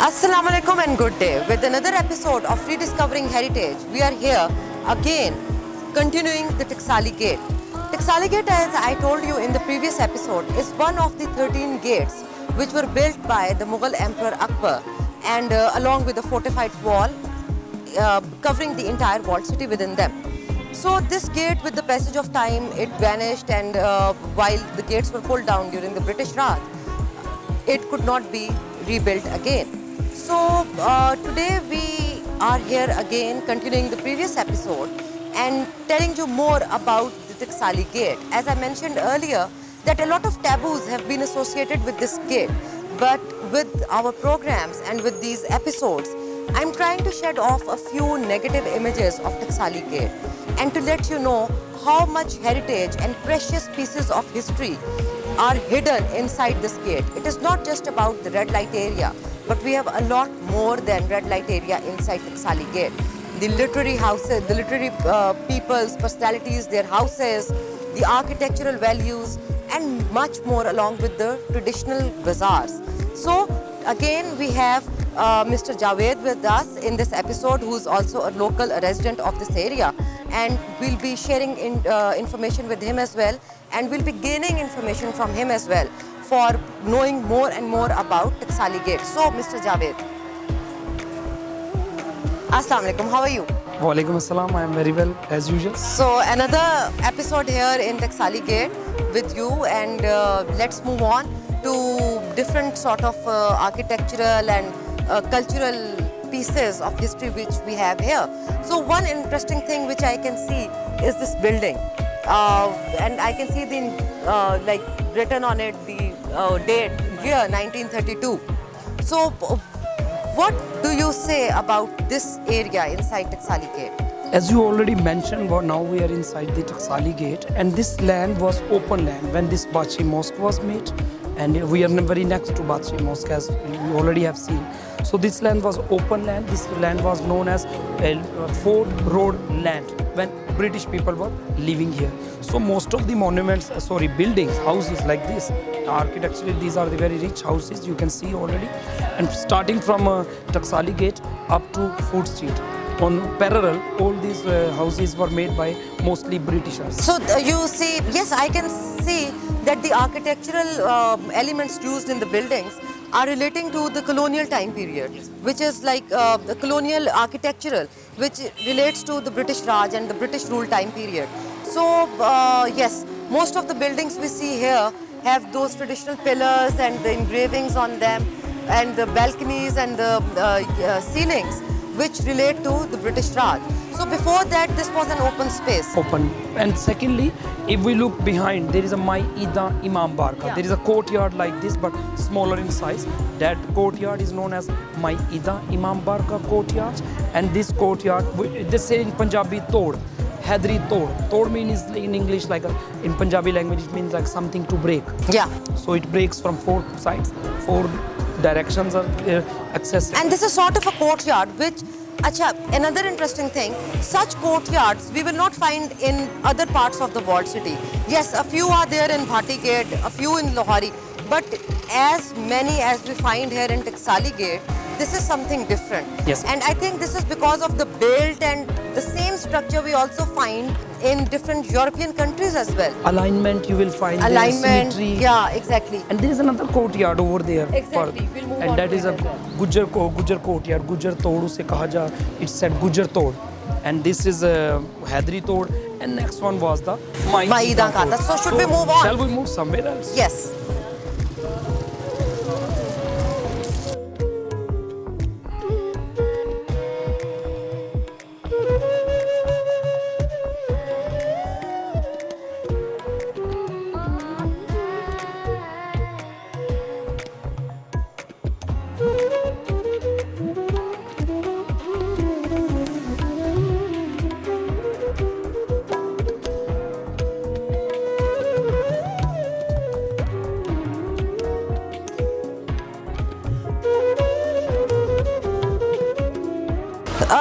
Assalamu alaikum and good day. With another episode of Rediscovering Heritage, we are here again continuing the Taxali Gate. Taxali Gate, as I told you in the previous episode, is one of the 13 gates which were built by the Mughal Emperor Akbar and along with a fortified wall covering the entire walled city within them. So this gate, with the passage of time, it vanished, and while the gates were pulled down during the British Raj, it could not be rebuilt again. So today we are here again continuing the previous episode and telling you more about the Taxali Gate. As I mentioned earlier, that a lot of taboos have been associated with this gate, but with our programs and with these episodes, I'm trying to shed off a few negative images of Taxali Gate and to let you know how much heritage and precious pieces of history are hidden inside this gate. It is not just about the red light area, but we have a lot more than red light area inside Taxali Gate. The literary houses, the literary people's personalities, their houses, the architectural values, and much more along with the traditional bazaars. So again, we have Mr. Javed with us in this episode, who is also a local resident of this area, and we'll be sharing information with him as well, and we'll be gaining information from him as well for knowing more and more about Taxali Gate. So, Mr. Javed. Assalamu alaikum, how are you? Walaikum assalam, I am very well as usual. So, another episode here in Taxali Gate with you, and let's move on to different sort of architectural and cultural pieces of history which we have here. So one interesting thing which I can see is this building, and I can see the like written on it the date, year 1932. So what do you say about this area inside Taxali Gate? As you already mentioned, now we are inside the Taxali Gate, and this land was open land when this Bachi Mosque was made, and we are very next to Bachi Mosque, as you already have seen. So this land was open land. This land was known as Fort Road land when British people were living here. So most of the monuments, buildings, houses like this, architecturally these are the very rich houses you can see already. And starting from Taxali Gate up to Fort Street, on parallel, all these houses were made by mostly Britishers. So you see, yes, I can see that the architectural elements used in the buildings are relating to the colonial time period, which is like the colonial architectural, which relates to the British Raj and the British rule time period. So yes, most of the buildings we see here have those traditional pillars and the engravings on them, and the balconies and the ceilings, which relate to the British Raj. So before that, this was an open space. Open. And secondly, if we look behind, there is a Mai-Ida Imam Barka. Yeah. There is a courtyard like this, but smaller in size. That courtyard is known as Mai-Ida Imam Barka courtyard. And this courtyard, they say in Punjabi, Tod. Hadri Tod. Tod means in English, like in Punjabi language, it means like something to break. Yeah. So it breaks from four sides, four directions are accessible. And this is sort of a courtyard which, another interesting thing, such courtyards we will not find in other parts of the walled city. Yes, a few are there in Bhati Gate, a few in Lahore, but as many as we find here in Taxali Gate, this is something different. Yes. And I think this is because of the build and the same structure we also find in different European countries as well. Alignment you will find there, Alignment, symmetry. yeah, exactly. And there is another courtyard over there. Exactly, we'll move on and that to is it a as well. Gujar courtyard. Gujar Tod usse kaha ja. It's said Gujar Tod. And this is Hadri Tod. And next one was the Mai-Ida Kata. So should we move on? Shall we move somewhere else? Yes.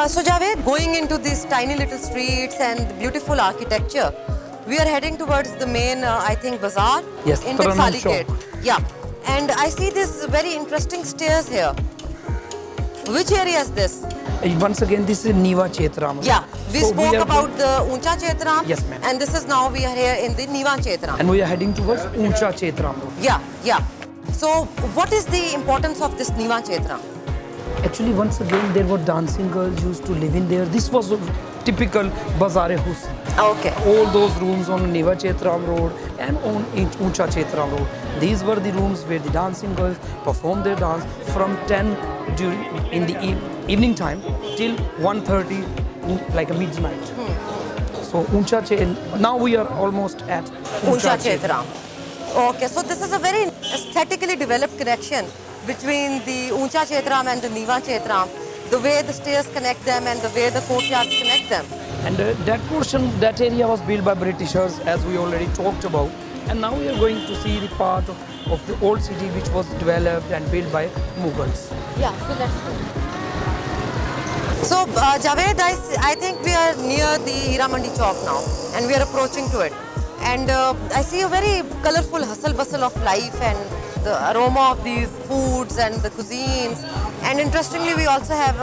So Javed, going into these tiny little streets and the beautiful architecture, we are heading towards the main, I think, bazaar Yes, in Taranum Taxali shop. Gate. Yeah, and I see this very interesting stairs here. Which area is this? Once again, this is Niva Chetram. Yeah, we So spoke are about the Uncha Chetram. Yes, ma'am. And this is now we are here in the Niva Chetram. And we are heading towards Uncha Chetram Road. Yeah, yeah. So what is the importance of this Niva Chetram? Actually, once again, there were dancing girls used to live in there. This was a typical Bazaar-e-Husn. Okay. All those rooms on Niva Chetram Road and on Uncha Chetram Road. These were the rooms where the dancing girls performed their dance from 10 during in the evening time till 1:30, like a midnight. So Uncha Chetram. Now we are almost at Uncha Chetram. Okay, so this is a very aesthetically developed connection between the Uncha Chetram and the Niva Chetram. The way the stairs connect them and the way the courtyards connect them. And that portion, that area was built by Britishers, as we already talked about. And now we are going to see the part of the old city which was developed and built by Mughals. Yeah, so let's go. So, Javed, I think we are near the Hira Mandi Chowk now, and we are approaching to it. And I see a very colorful hustle bustle of life and the aroma of these foods and the cuisines. And interestingly, we also have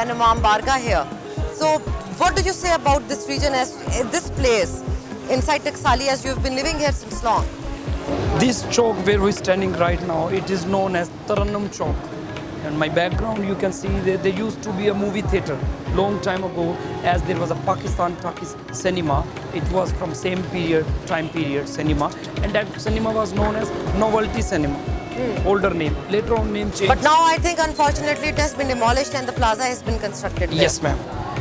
an Imam Barga here. So, what do you say about this region as this place inside Taxali, as you've been living here since long? This chowk where we're standing right now, it is known as Tarannum Chowk. And my background, you can see that there used to be a movie theater long time ago, as there was a Pakistan Turkish cinema. It was from same period, time period cinema, and that cinema was known as Novelty Cinema. Older name. Later on, name changed. But now I think unfortunately it has been demolished and the plaza has been constructed there. Yes, ma'am.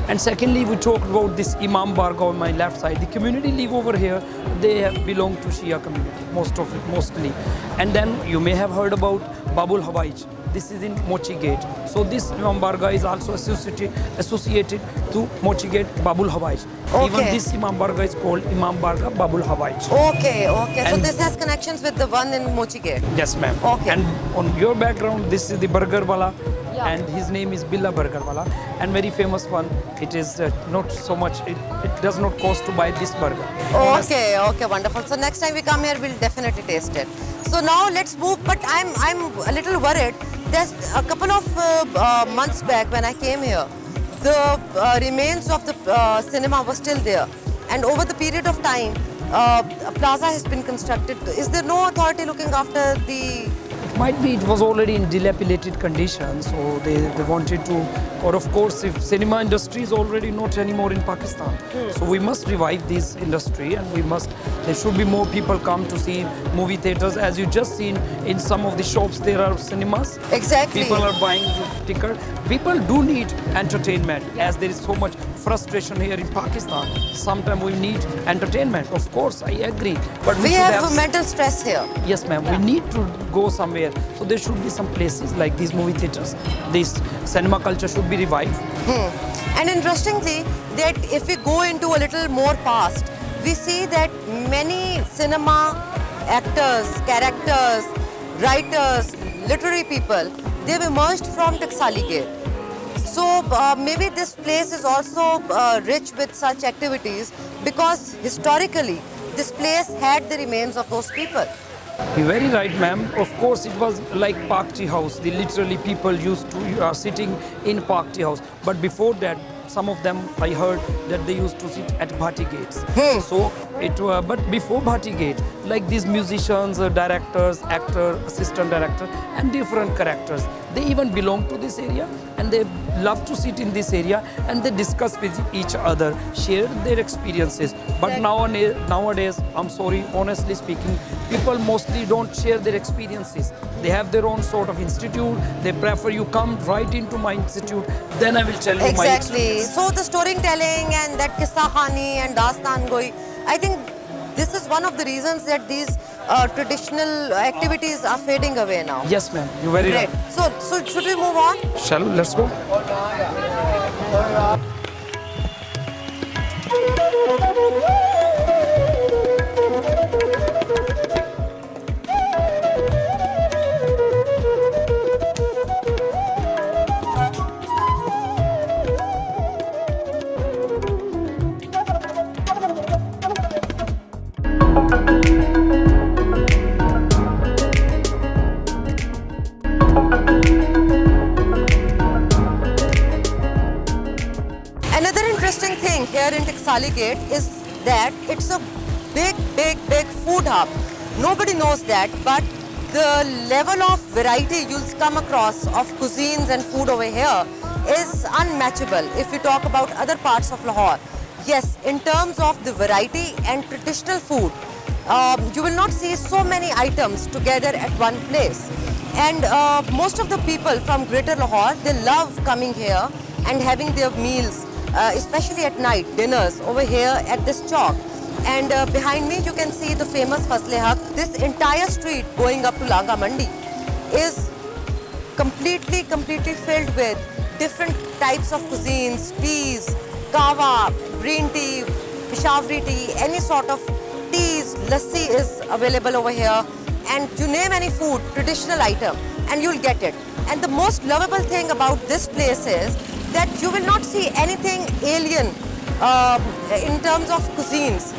And secondly, we talked about this Imam Barga on my left side. The community live over here. They have belong to Shia community, mostly. And then you may have heard about Babul Hawaij. This is in Mochi Gate. So this Imam Barga is also associated to Mochi Gate Babul Hawaij. Okay. Even this Imam Barga is called Imam Barga Babul Hawaij. Okay, okay. So And this has connections with the one in Mochi Gate. Yes, ma'am. Okay. And on your background, this is the Burger Wala. Yeah. And his name is Billa Burger Wala, and very famous one. It is not so much, it does not cost to buy this burger. Okay, okay, wonderful. So next time we come here, we'll definitely taste it. So now let's move, but I'm a little worried. There's a couple of months back when I came here, the remains of the cinema were still there. And over the period of time, a plaza has been constructed. Is there no authority looking after the... Might be it was already in dilapidated condition, so they wanted to, or of course if cinema industry is already not anymore in Pakistan, so we must revive this industry, and there should be more people come to see movie theaters. As you just seen in some of the shops there are cinemas. Exactly. People are buying tickets. People do need entertainment, as there is so much frustration here in Pakistan. Sometimes we need entertainment. Of course, I agree. But We should have mental stress here. Yes, ma'am. We need to go somewhere. So there should be some places like these movie theaters. This cinema culture should be revived. And interestingly, that if we go into a little more past, we see that many cinema actors, characters, writers, literary people, they've emerged from Taxali Gate. So maybe this place is also rich with such activities because historically this place had the remains of those people. You're very right, ma'am. Of course, it was like Park Tea House. Literally, people used to are sitting in Park Tea House. But before that, some of them I heard that they used to sit at Bhati Gates. So but before Bhati Gate, like these musicians, directors, actors, assistant director, and different characters, they even belong to this area, and they love to sit in this area, and they discuss with each other, share their experiences. But nowadays, I'm sorry, honestly speaking, people mostly don't share their experiences. They have their own sort of institute. They prefer you come right into my institute, then I will tell you my Exactly. experience. So the storytelling and that Qissa Khani and Dastan Goi, I think this is one of the reasons that these traditional activities are fading away now. Yes, ma'am. You're very Great. right. So should we move on? Shall we? Let's go. here in Taxali Gate is that it's a big food hub. Nobody knows that, but the level of variety you'll come across of cuisines and food over here is unmatchable if we talk about other parts of Lahore. Yes, in terms of the variety and traditional food, you will not see so many items together at one place. And most of the people from Greater Lahore, they love coming here and having their meals, especially at night, dinners over here at this chowk. And behind me you can see the famous Fazal. This entire street going up to Langa Mandi is completely filled with different types of cuisines, teas, kahwa, green tea, Peshawari tea, any sort of teas, lassi is available over here. And you name any food, traditional item, and you'll get it. And the most lovable thing about this place is that you will not see anything alien in terms of cuisines.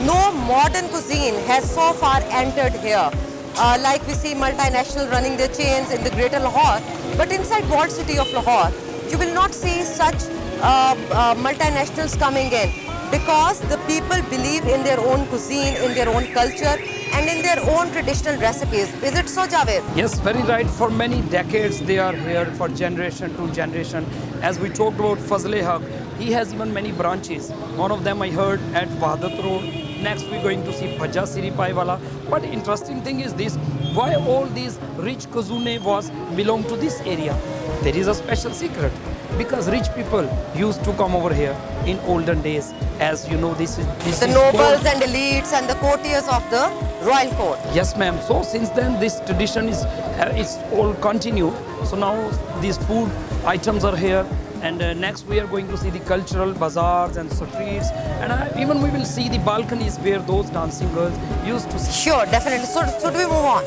No modern cuisine has so far entered here. Like we see multinational running their chains in the Greater Lahore, but inside Walled City of Lahore, you will not see such multinationals coming in, because the people believe in their own cuisine, in their own culture, and in their own traditional recipes. Is it so, Javed? Yes, very right. For many decades, they are here for generation to generation. As we talked about Fazal Haq, he has even many branches. One of them I heard at Wahadat Road. Next, we're going to see Bhaja Siri Pai Wala. But interesting thing is this: why all these rich cuisine was belong to this area? There is a special secret. Because rich people used to come over here in olden days. As you know, this is the nobles and elites and the courtiers of the royal court. Yes, ma'am. So since then, this tradition is it's all continued. So now these food items are here, and next we are going to see the cultural bazaars and streets, and even we will see the balconies where those dancing girls used to sit. Sure, definitely. So should we move on?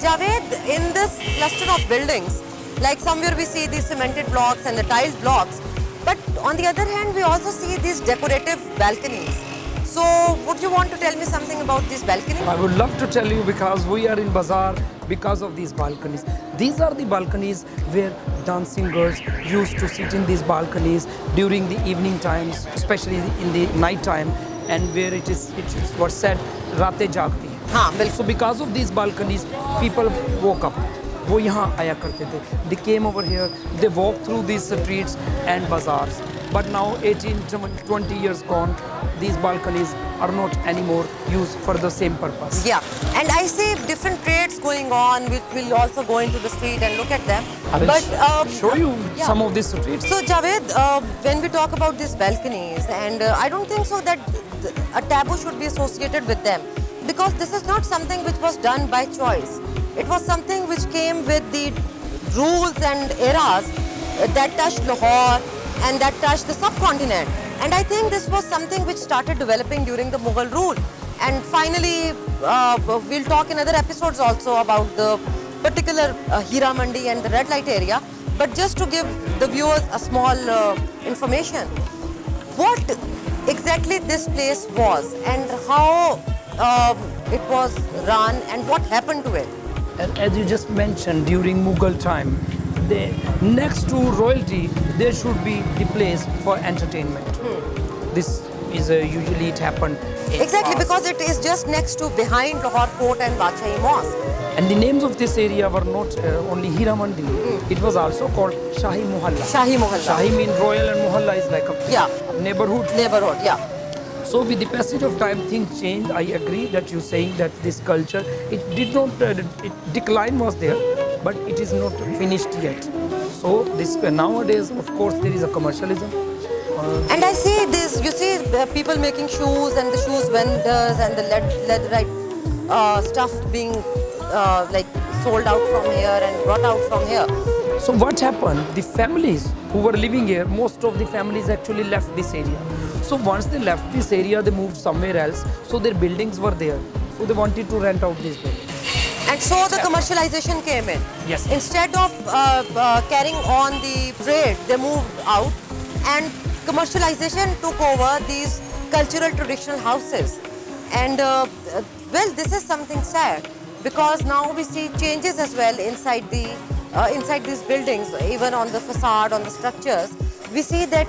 Javed, in this cluster of buildings, like somewhere we see these cemented blocks and the tiled blocks, but on the other hand, we also see these decorative balconies. So, would you want to tell me something about these balconies? I would love to tell you, because we are in bazaar because of these balconies. These are the balconies where dancing girls used to sit in these balconies during the evening times, especially in the night time, and where it is what's said, Rate Jagti. So because of these balconies, people woke up. वो यहाँ आया करते थे. They came over here, they walked through these streets and bazaars. But now 18 to 20 years gone, these balconies are not anymore used for the same purpose. Yeah, and I see different trades going on. We'll also go into the street and look at them. I will show you some of these streets. So Javed, when we talk about these balconies, and I don't think so that a taboo should be associated with them, because this is not something which was done by choice. It was something which came with the rules and eras that touched Lahore and that touched the subcontinent. And I think this was something which started developing during the Mughal rule. And finally, we'll talk in other episodes also about the particular Hira Mandi and the red light area. But just to give the viewers a small information, what exactly this place was and how it was run and what happened to it. And as you just mentioned, during Mughal time, next to royalty, there should be the place for entertainment. This is usually it happened. Exactly, because it is just next to behind Lahore Fort and Badshahi Mosque. And the names of this area were not only Hira Mandi. It was also called Shahi Mohalla. Shahi Mohalla. Shahi means royal and Mohalla is like a neighborhood. Neighborhood, yeah. So with the passage of time, things changed. I agree that you're saying that this culture, it did not, decline was there, but it is not finished yet. So this nowadays, of course, there is a commercialism. And I see this, you see people making shoes and the shoes vendors and the leatherite stuff being like sold out from here and brought out from here. So what happened? The families who were living here, most of the families actually left this area. So once they left this area, they moved somewhere else. So their buildings were there. So they wanted to rent out these buildings. And so the commercialization came in. Yes. Instead of carrying on the trade, they moved out, and commercialization took over these cultural traditional houses. And well, this is something sad, because now we see changes as well inside the inside these buildings, even on the facade, on the structures. We see that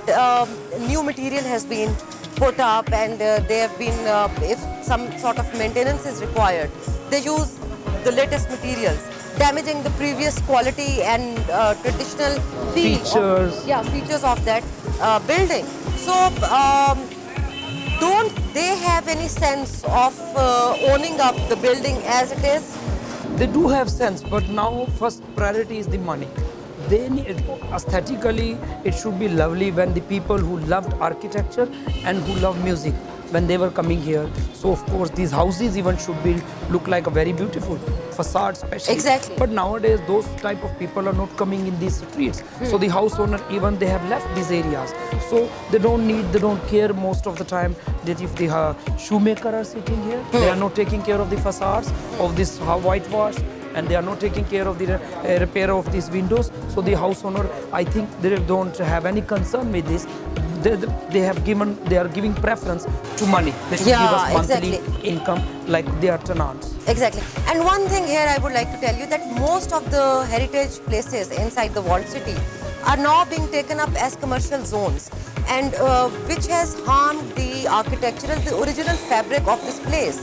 new material has been put up, and they have been, if some sort of maintenance is required, they use the latest materials, damaging the previous quality and traditional feel Features. features of that building. So don't they have any sense of owning up the building as it is? They do have sense, but now first priority is the money. They need, aesthetically, it should be lovely when the people who loved architecture and who love music, when they were coming here. So of course these houses even should be look like a very beautiful facade, especially. Exactly. But nowadays those type of people are not coming in these streets. So the house owner, even they have left these areas. So they don't care most of the time that if the shoemaker are sitting here, they are not taking care of the facades of this whitewash, and they are not taking care of the repair of these windows. So the house owner, I think they don't have any concern with this. They are giving preference to money. They should give us monthly income like they are tenants. Exactly. And one thing here I would like to tell you, that most of the heritage places inside the walled city are now being taken up as commercial zones, and which has harmed the architectural, the original fabric of this place.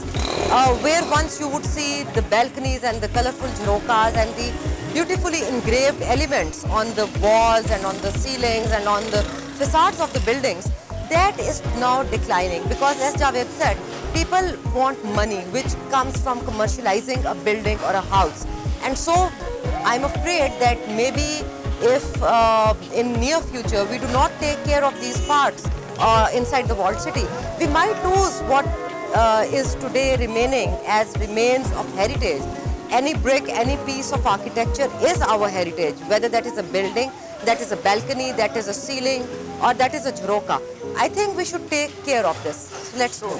Where once you would see the balconies and the colorful jharokas and the beautifully engraved elements on the walls and on the ceilings and on the facades of the buildings, that is now declining, because as Javed said, people want money which comes from commercializing a building or a house. And so I'm afraid that maybe if in near future we do not take care of these parts inside the walled city, we might lose what is today remaining as remains of heritage. Any brick, any piece of architecture is our heritage, whether that is a building, that is a balcony, that is a ceiling, or that is a jharoka. I think we should take care of this. So let's go.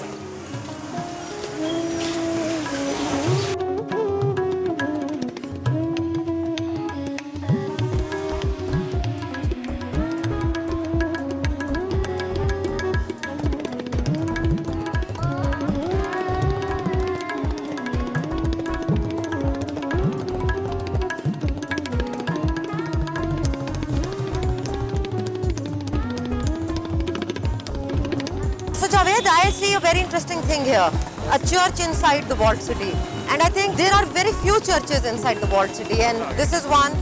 I see a very interesting thing here, a church inside the walled city, and I think there are very few churches inside the walled city, and this is one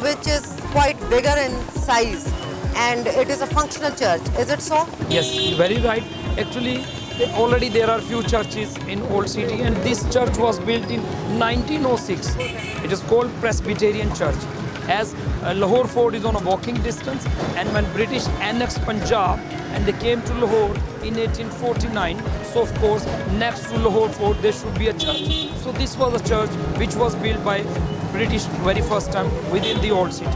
which is quite bigger in size, and it is a functional church. Is it so? Yes, very right. Actually, already there are few churches in Old City, and this church was built in 1906. It is called Presbyterian Church. As Lahore Fort is on a walking distance, and when British annexed Punjab and they came to Lahore in 1849, so of course next to Lahore Fort there should be a church. So this was a church which was built by British very first time within the Old City.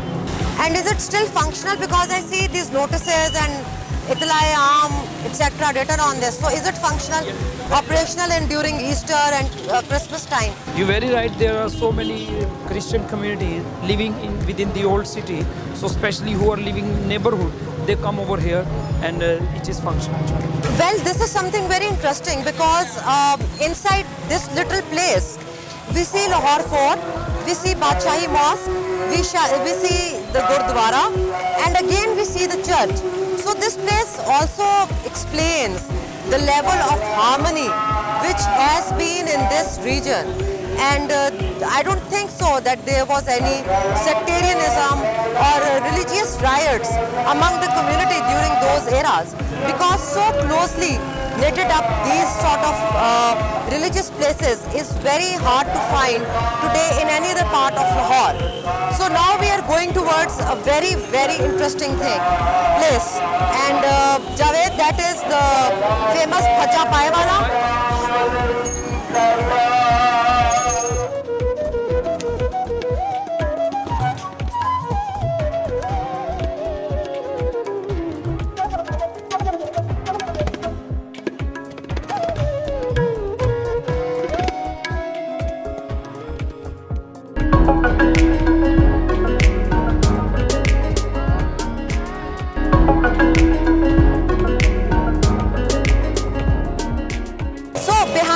And is it still functional? Because I see these notices and Itla-e-Aam, etc. written on this. So is it functional, operational, and during Easter and Christmas time? You're very right. There are so many Christian communities living within the Old City. So especially who are living in neighborhood, they come over here, and it is functional. Well, this is something very interesting, because inside this little place, we see Lahore Fort, we see Badshahi Mosque, we see the Gurdwara, and again we see the church. So this place also explains the level of harmony which has been in this region. And I don't think so that there was any sectarianism or religious riots among the community during those eras, because so closely knitted up these sort of religious places is very hard to find today in any other part of Lahore. So now we are going towards a very, very interesting place. And Javed, that is the famous Bhaja Paye Wala.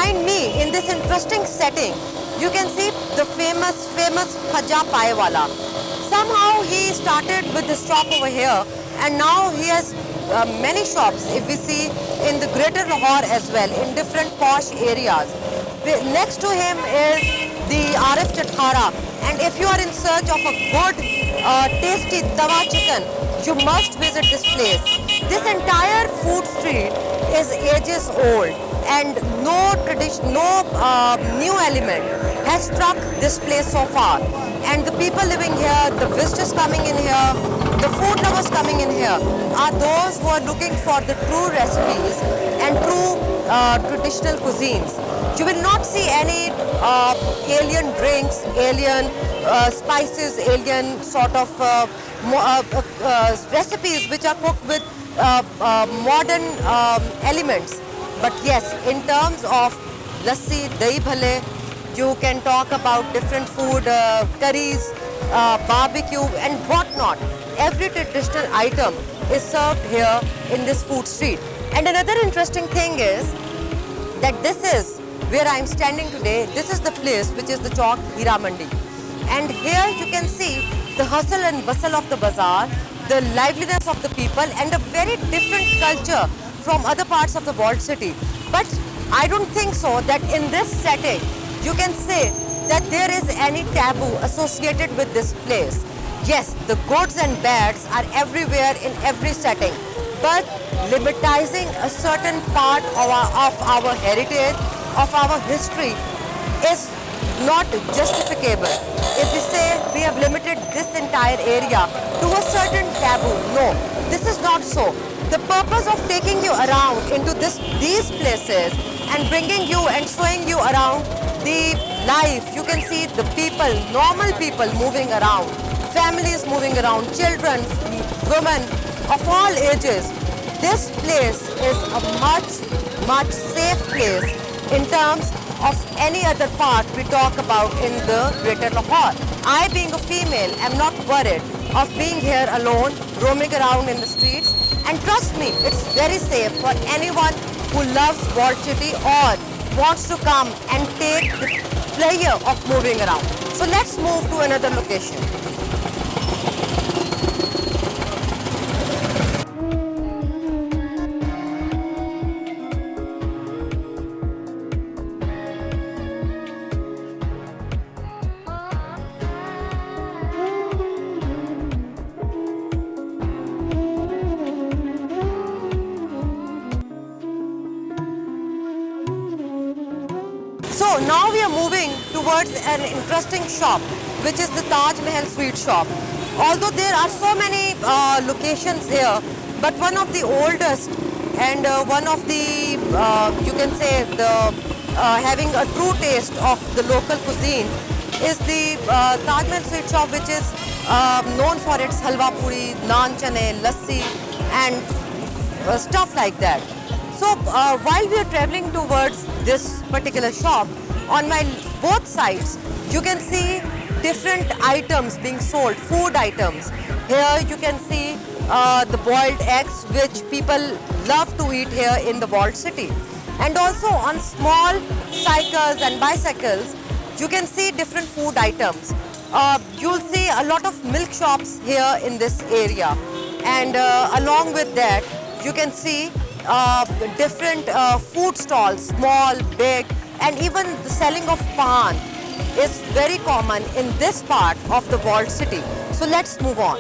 behind me in this interesting setting, you can see the famous Khaja Pai Wala. Somehow he started with this shop over here, and now he has many shops, if we see, in the greater Lahore as well, in different posh areas. Next to him is the RF Chatkara, and if you are in search of a good, tasty tawa chicken, you must visit this place. This entire food street is ages old, and no tradition, no new element has struck this place so far. And the people living here, the visitors coming in here, the food lovers coming in here are those who are looking for the true recipes and true traditional cuisines. You will not see any alien drinks, alien spices, alien sort of recipes which are cooked with modern elements. But yes, in terms of lassi, dahi bhale, you can talk about different food, curries, barbecue and whatnot. Every traditional item is served here in this food street. And another interesting thing is that this is where I am standing today. This is the place which is the Chowk Hira Mandi. And here you can see the hustle and bustle of the bazaar, the liveliness of the people, and a very different culture from other parts of the walled city. But I don't think so that in this setting you can say that there is any taboo associated with this place. Yes, the goods and bads are everywhere in every setting, but limitizing a certain part of our heritage, of our history is not justificable. If we say we have limited this entire area to a certain taboo, no, this is not so. The purpose of taking you around into these places and bringing you and showing you around the life, you can see the people, normal people moving around, families moving around, children, women of all ages. This place is a much safe place in terms of any other part we talk about in the greater Lahore. I, being a female, am not worried of being here alone, roaming around in the streets. And trust me, it's very safe for anyone who loves walled city or wants to come and take the pleasure of moving around. So let's move to another location. So now we are moving towards an interesting shop, which is the Taj Mahal sweet shop. Although there are so many locations here, but one of the oldest and one of the, you can say, the having a true taste of the local cuisine is the Taj Mahal sweet shop, which is known for its halwa puri, naan chane, lassi and stuff like that. So while we are traveling towards this particular shop, on my both sides, you can see different items being sold, food items. Here you can see the boiled eggs, which people love to eat here in the walled city. And also on small cycles and bicycles, you can see different food items. You'll see a lot of milk shops here in this area. And along with that, you can see different food stalls, small, big, and even the selling of pan is very common in this part of the walled city. So let's move on.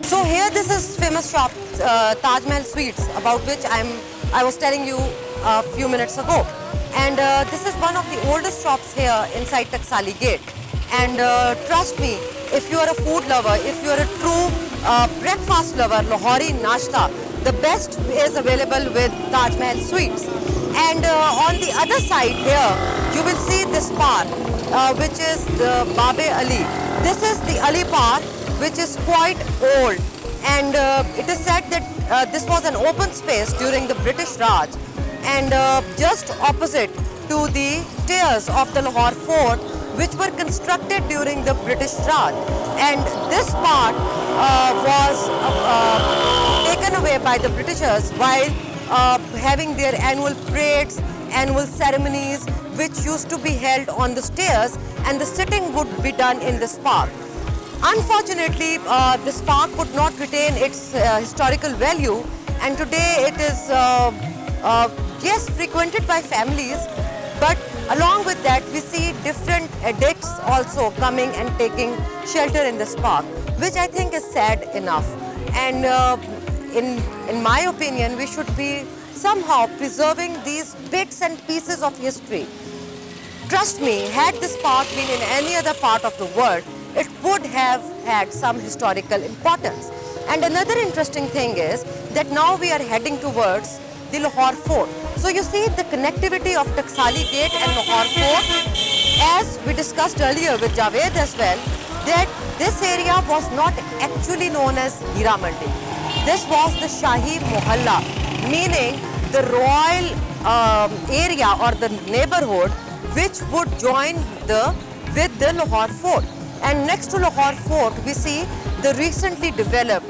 So here this is famous shop Taj Mahal Sweets, about which I was telling you a few minutes ago. And this is one of the oldest shops here inside Taxali Gate. And trust me, if you are a food lover, if you are a true breakfast lover, Lahori Nashta, the best is available with Taj Mahal Sweets. And on the other side here, you will see this park. which is the Babe Ali. This is the Ali Park, which is quite old, and it is said that this was an open space during the British Raj, and just opposite to the stairs of the Lahore Fort, which were constructed during the British Raj. And this part was taken away by the Britishers while having their annual parades, annual ceremonies, which used to be held on the stairs, and the sitting would be done in this park. Unfortunately, this park could not retain its historical value, and today it is yes, frequented by families, but along with that we see different addicts also coming and taking shelter in this park, which I think is sad enough. And in my opinion, we should be somehow preserving these bits and pieces of history. Trust me, had this park been in any other part of the world, it would have had some historical importance. And another interesting thing is that now we are heading towards the Lahore Fort. So you see the connectivity of Taxali Gate and Lahore Fort, as we discussed earlier with Javed as well, that this area was not actually known as Hira Mandi. This was the Shahi Mohalla, meaning the royal area or the neighborhood which would join with the Lahore Fort. And next to Lahore Fort, we see the recently developed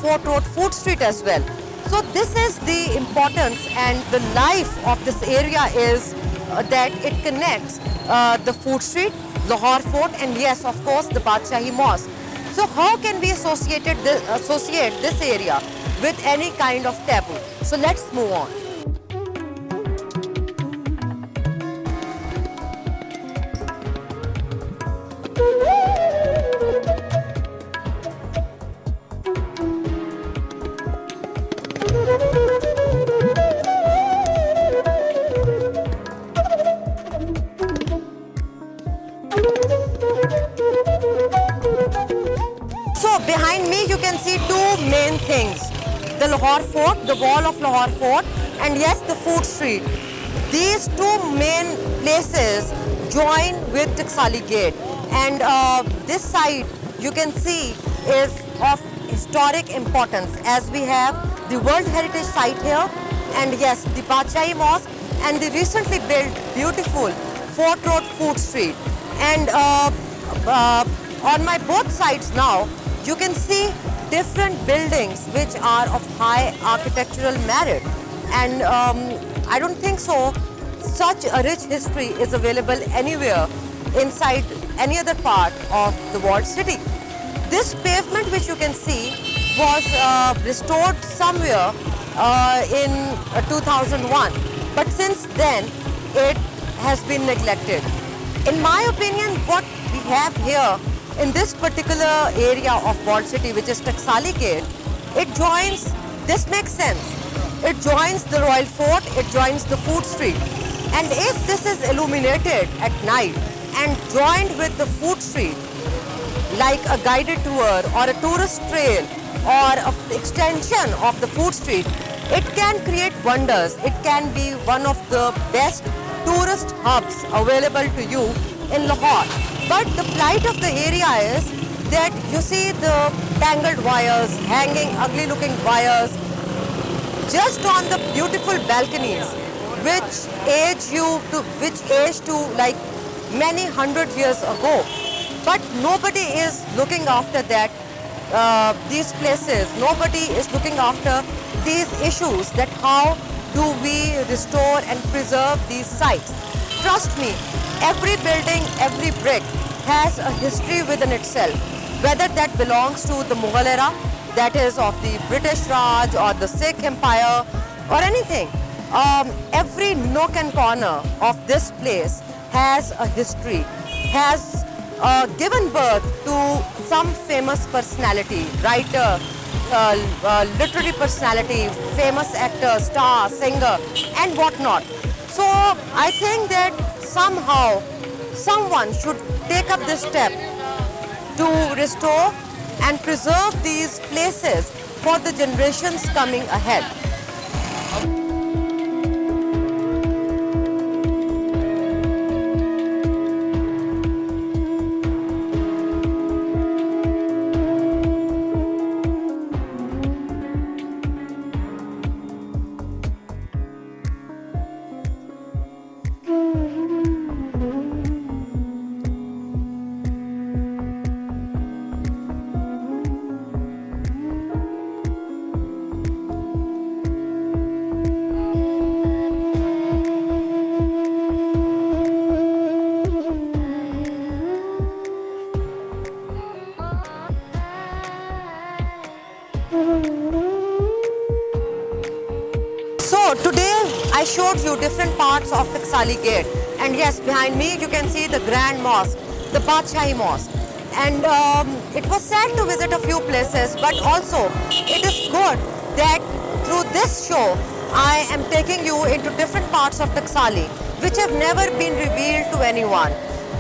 Fort Road Food Street as well. So this is the importance and the life of this area is that it connects the Food Street, Lahore Fort, and yes, of course, the Badshahi Mosque. So how can we associate this area with any kind of taboo? So let's move on. So behind me you can see two main things, the Lahore Fort, the wall of Lahore Fort, and yes, the Food Street. These two main places join with Taxali Gate, and this site you can see is of historic importance, as we have the World Heritage Site here, and yes, the Badshahi Mosque and the recently built beautiful Fort Road Food Street. And on my both sides now, you can see different buildings which are of high architectural merit, and I don't think so such a rich history is available anywhere inside any other part of the walled city. This pavement which you can see was restored somewhere in 2001, but since then it has been neglected. In my opinion, what we have here in this particular area of walled city, which is Taxali Gate, it joins, this makes sense, it joins the Royal Fort, it joins the Food Street. And if this is illuminated at night and joined with the Food Street, like a guided tour or a tourist trail or an extension of the Food Street, it can create wonders. It can be one of the best tourist hubs available to you in Lahore. But the plight of the area is that you see the tangled wires, hanging ugly looking wires, just on the beautiful balconies, which age to like many hundred years ago. But nobody is looking after that, these places. Nobody is looking after these issues, that how do we restore and preserve these sites. Trust me, every building, every brick has a history within itself, whether that belongs to the Mughal era, that is of the British Raj or the Sikh Empire or anything. Every nook and corner of this place has a history, has given birth to some famous personality, writer, literary personality, famous actor, star, singer, and whatnot. So I think that somehow someone should take up this step to restore and preserve these places for the generations coming ahead. So today I showed you different parts of Taxali Gate, and yes, behind me you can see the Grand Mosque, the Badshahi Mosque. And it was sad to visit a few places, but also it is good that through this show I am taking you into different parts of Taxali which have never been revealed to anyone.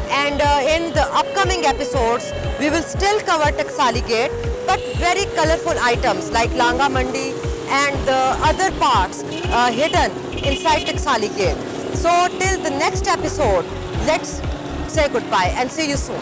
And in the upcoming episodes we will still cover Taxali Gate, but very colorful items like Langa Mandi and the other parts hidden inside Taxali Gate. So till the next episode, let's say goodbye and see you soon.